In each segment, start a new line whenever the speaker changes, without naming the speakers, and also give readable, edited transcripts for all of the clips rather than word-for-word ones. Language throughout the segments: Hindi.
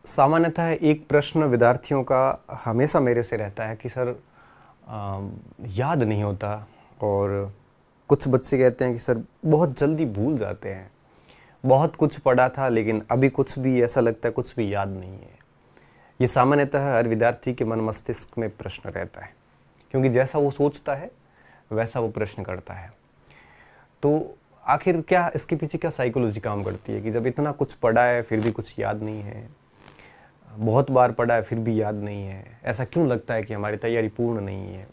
सामान्यतः एक प्रश्न विद्यार्थियों का हमेशा मेरे से रहता है कि सर याद नहीं होता। और कुछ बच्चे कहते हैं कि सर बहुत जल्दी भूल जाते हैं, बहुत कुछ पढ़ा था लेकिन अभी कुछ भी ऐसा लगता है कुछ भी याद नहीं है। ये सामान्यतः हर विद्यार्थी के मन मस्तिष्क में प्रश्न रहता है, क्योंकि जैसा वो सोचता है वैसा वो प्रश्न करता है। तो आखिर क्या इसके पीछे क्या साइकोलॉजी काम करती है कि जब इतना कुछ पढ़ा है फिर भी कुछ याद नहीं है, बहुत बार पढ़ा है फिर भी याद नहीं है, ऐसा क्यों लगता है कि हमारी तैयारी पूर्ण नहीं है।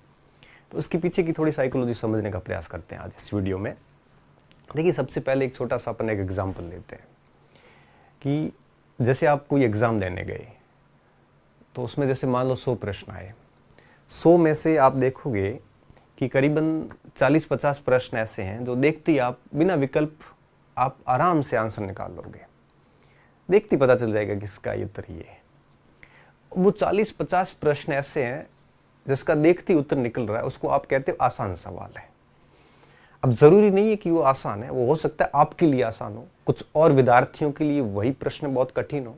तो उसके पीछे की थोड़ी साइकोलॉजी समझने का प्रयास करते हैं आज इस वीडियो में। देखिए, सबसे पहले एक छोटा सा अपन एक एग्जाम्पल लेते हैं कि जैसे आप कोई एग्ज़ाम देने गए तो उसमें जैसे मान लो 100 प्रश्न आए, 100 में से आप देखोगे कि करीबन 40-50 प्रश्न ऐसे हैं जो देखते ही आप बिना विकल्प आप आराम से आंसर निकाल लोगे, देखते ही पता चल जाएगा कि इसका ये उत्तर ये है। वो 40-50 प्रश्न ऐसे हैं जिसका देखते ही उत्तर निकल रहा है, उसको आप कहते हो आसान सवाल है। अब जरूरी नहीं है कि वो आसान है, वो हो सकता है आपके लिए आसान हो, कुछ और विद्यार्थियों के लिए वही प्रश्न बहुत कठिन हो।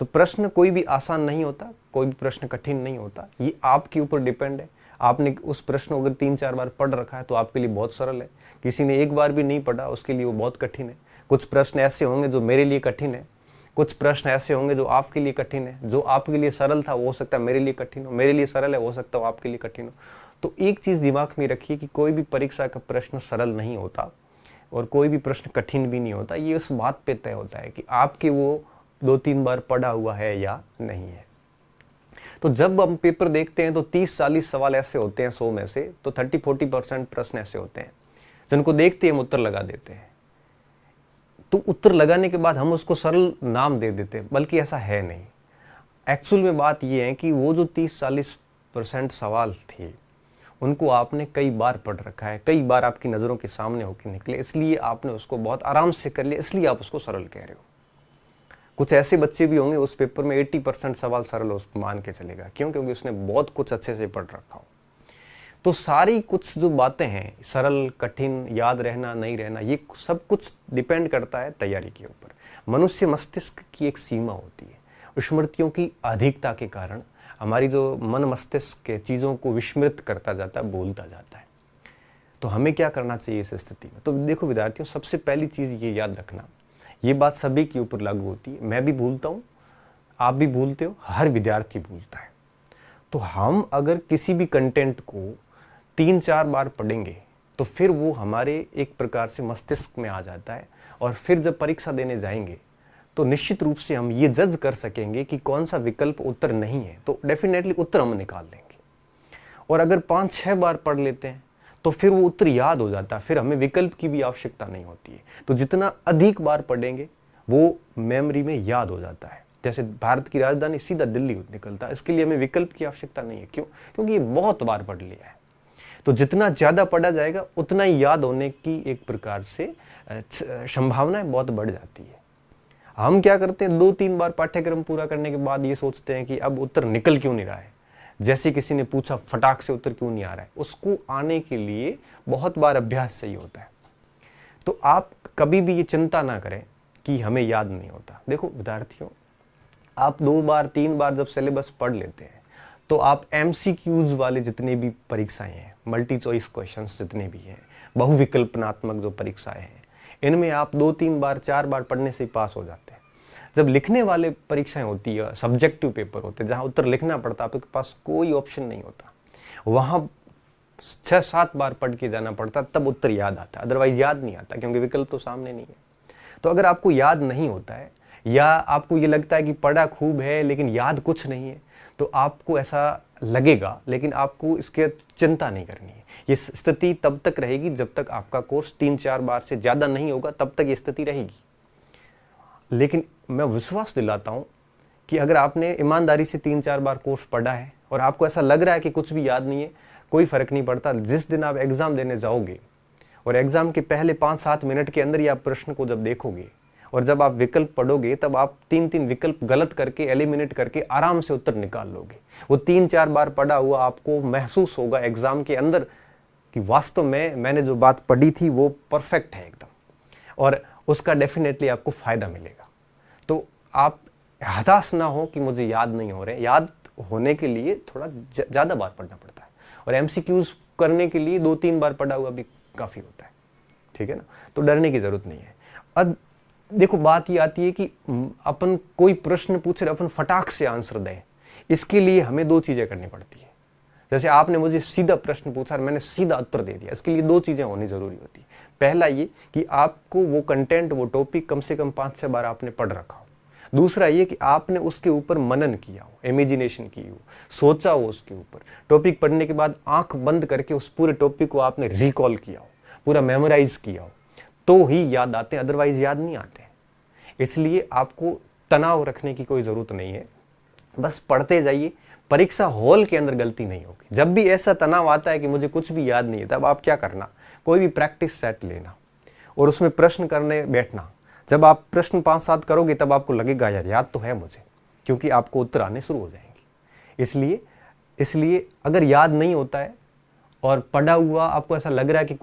तो प्रश्न कोई भी आसान नहीं होता, कोई भी प्रश्न कठिन नहीं होता, ये आपके ऊपर डिपेंड है। आपने उस प्रश्न को अगर 3-4 बार पढ़ रखा है तो आपके लिए बहुत सरल है, किसी ने एक बार भी नहीं पढ़ा उसके लिए वो बहुत कठिन है। कुछ प्रश्न ऐसे होंगे जो मेरे लिए कठिन है, कुछ प्रश्न ऐसे होंगे जो आपके लिए कठिन है। जो आपके लिए सरल था वो हो सकता है मेरे लिए कठिन हो, मेरे लिए सरल है वो हो सकता है आपके लिए कठिन हो। तो एक चीज़ दिमाग में रखिए कि कोई भी परीक्षा का प्रश्न सरल नहीं होता और कोई भी प्रश्न कठिन भी नहीं होता। ये उस बात पे तय होता है कि आपके वो 2-3 बार पढ़ा हुआ है या नहीं है। तो जब हम पेपर देखते हैं तो 30-40 सवाल ऐसे होते हैं 100 में से, तो 30-40% प्रश्न ऐसे होते हैं जिनको देखते ही हम उत्तर लगा देते हैं। तो उत्तर लगाने के बाद हम उसको सरल नाम दे देते हैं, बल्कि ऐसा है नहीं। एक्चुअल में बात यह है कि वो जो 30-40% सवाल थे उनको आपने कई बार पढ़ रखा है, कई बार आपकी नज़रों के सामने होकर निकले, इसलिए आपने उसको बहुत आराम से कर लिया, इसलिए आप उसको सरल कह रहे हो। कुछ ऐसे बच्चे भी होंगे उस पेपर में 80% सवाल सरल उसको मान के चलेगा, क्यों? क्योंकि उसने बहुत कुछ अच्छे से पढ़ रखा हो। तो सारी कुछ जो बातें हैं, सरल कठिन, याद रहना नहीं रहना, ये सब कुछ डिपेंड करता है तैयारी के ऊपर। मनुष्य मस्तिष्क की एक सीमा होती है, स्मृतियों की अधिकता के कारण हमारी जो मन मस्तिष्क के चीज़ों को विस्मृत करता जाता है, भूलता जाता है। तो हमें क्या करना चाहिए इस स्थिति में? तो देखो विद्यार्थियों, सबसे पहली चीज़ ये याद रखना, ये बात सभी के ऊपर लागू होती है। मैं भी भूलता हूँ, आप भी भूलते हो, हर विद्यार्थी भूलता है। तो हम अगर किसी भी कंटेंट को 3-4 बार पढ़ेंगे तो फिर वो हमारे एक प्रकार से मस्तिष्क में आ जाता है, और फिर जब परीक्षा देने जाएंगे तो निश्चित रूप से हम ये जज कर सकेंगे कि कौन सा विकल्प उत्तर नहीं है, तो डेफिनेटली उत्तर हम निकाल लेंगे। और अगर 5-6 बार पढ़ लेते हैं तो फिर वो उत्तर याद हो जाता है, फिर हमें विकल्प की भी आवश्यकता नहीं होती है। तो जितना अधिक बार पढ़ेंगे वो मेमोरी में याद हो जाता है। जैसे भारत की राजधानी सीधा दिल्ली निकलता है, इसके लिए हमें विकल्प की आवश्यकता नहीं है। क्यों? क्योंकि ये बहुत बार पढ़ लिया है। तो जितना ज़्यादा पढ़ा जाएगा उतना ही याद होने की एक प्रकार से संभावनाएं बहुत बढ़ जाती है। हम क्या करते हैं, 2-3 बार पाठ्यक्रम पूरा करने के बाद ये सोचते हैं कि अब उत्तर निकल क्यों नहीं रहा है, जैसे किसी ने पूछा फटाक से उत्तर क्यों नहीं आ रहा है। उसको आने के लिए बहुत बार अभ्यास चाहिए होता है। तो आप कभी भी ये चिंता ना करें कि हमें याद नहीं होता। देखो विद्यार्थियों, आप 2 बार 3 बार जब सिलेबस पढ़ लेते हैं तो आप MCQs वाले जितने भी परीक्षाएं हैं, मल्टी चॉइस क्वेश्चंस जितने भी हैं, बहुविकल्पनात्मक जो परीक्षाएं हैं, इनमें आप 2-3 बार 4 बार पढ़ने से ही पास हो जाते हैं। जब लिखने वाले परीक्षाएं होती है, सब्जेक्टिव पेपर होते हैं, जहां उत्तर लिखना पड़ता है, आपके पास कोई ऑप्शन नहीं होता, वहां 6-7 बार पढ़ के जाना पड़ता, तब उत्तर याद आता, अदरवाइज याद नहीं आता, क्योंकि विकल्प तो सामने नहीं है। तो अगर आपको याद नहीं होता है या आपको ये लगता है कि पढ़ा खूब है लेकिन याद कुछ नहीं है, तो आपको ऐसा लगेगा, लेकिन आपको इसके चिंता नहीं करनी है। ये स्थिति तब तक रहेगी जब तक आपका कोर्स 3-4 बार से ज़्यादा नहीं होगा, तब तक ये स्थिति रहेगी। लेकिन मैं विश्वास दिलाता हूँ कि अगर आपने ईमानदारी से 3-4 बार कोर्स पढ़ा है और आपको ऐसा लग रहा है कि कुछ भी याद नहीं है, कोई फ़र्क नहीं पड़ता। जिस दिन आप एग्ज़ाम देने जाओगे और एग्ज़ाम के पहले 5-7 मिनट के अंदर ही आप प्रश्न को जब देखोगे और जब आप विकल्प पढ़ोगे, तब आप 3-3 विकल्प गलत करके एलिमिनेट करके आराम से उत्तर निकाल लोगे। वो 3-4 बार पढ़ा हुआ आपको महसूस होगा एग्ज़ाम के अंदर कि वास्तव में मैंने जो बात पढ़ी थी वो परफेक्ट है एकदम, और उसका डेफिनेटली आपको फ़ायदा मिलेगा। तो आप हताश ना हो कि मुझे याद नहीं हो रहे। याद होने के लिए थोड़ा ज़्यादा बार पढ़ना पड़ता है, और एमसीक्यूज करने के लिए 2-3 बार पढ़ा हुआ भी काफ़ी होता है, ठीक है ना। तो डरने की ज़रूरत नहीं है। अब देखो बात ये आती है कि अपन कोई प्रश्न पूछे, अपन फटाक से आंसर दें, इसके लिए हमें 2 चीज़ें करनी पड़ती है। जैसे आपने मुझे सीधा प्रश्न पूछा और मैंने सीधा उत्तर दे दिया, इसके लिए 2 चीज़ें होनी ज़रूरी होती है। पहला ये कि आपको वो कंटेंट, वो टॉपिक कम से कम 5-6 बार आपने पढ़ रखा हो। दूसरा ये कि आपने उसके ऊपर मनन किया हो, इमेजिनेशन की हो, सोचा हो उसके ऊपर। टॉपिक पढ़ने के बाद आंख बंद करके उस पूरे टॉपिक को आपने रिकॉल किया हो, पूरा मेमोराइज किया हो, तो ही याद आते हैं, अदरवाइज याद नहीं आते। इसलिए आपको तनाव रखने की कोई ज़रूरत नहीं है, बस पढ़ते जाइए। परीक्षा हॉल के अंदर गलती नहीं होगी। जब भी ऐसा तनाव आता है कि मुझे कुछ भी याद नहीं है, तब आप क्या करना, कोई भी प्रैक्टिस सेट लेना और उसमें प्रश्न करने बैठना। जब आप प्रश्न 5-7 करोगे तब आपको लगेगा यार याद तो है मुझे, क्योंकि आपको उत्तर आने शुरू हो जाएंगे। इसलिए अगर याद नहीं होता है और पढ़ा हुआ आपको ऐसा लग रहा है कि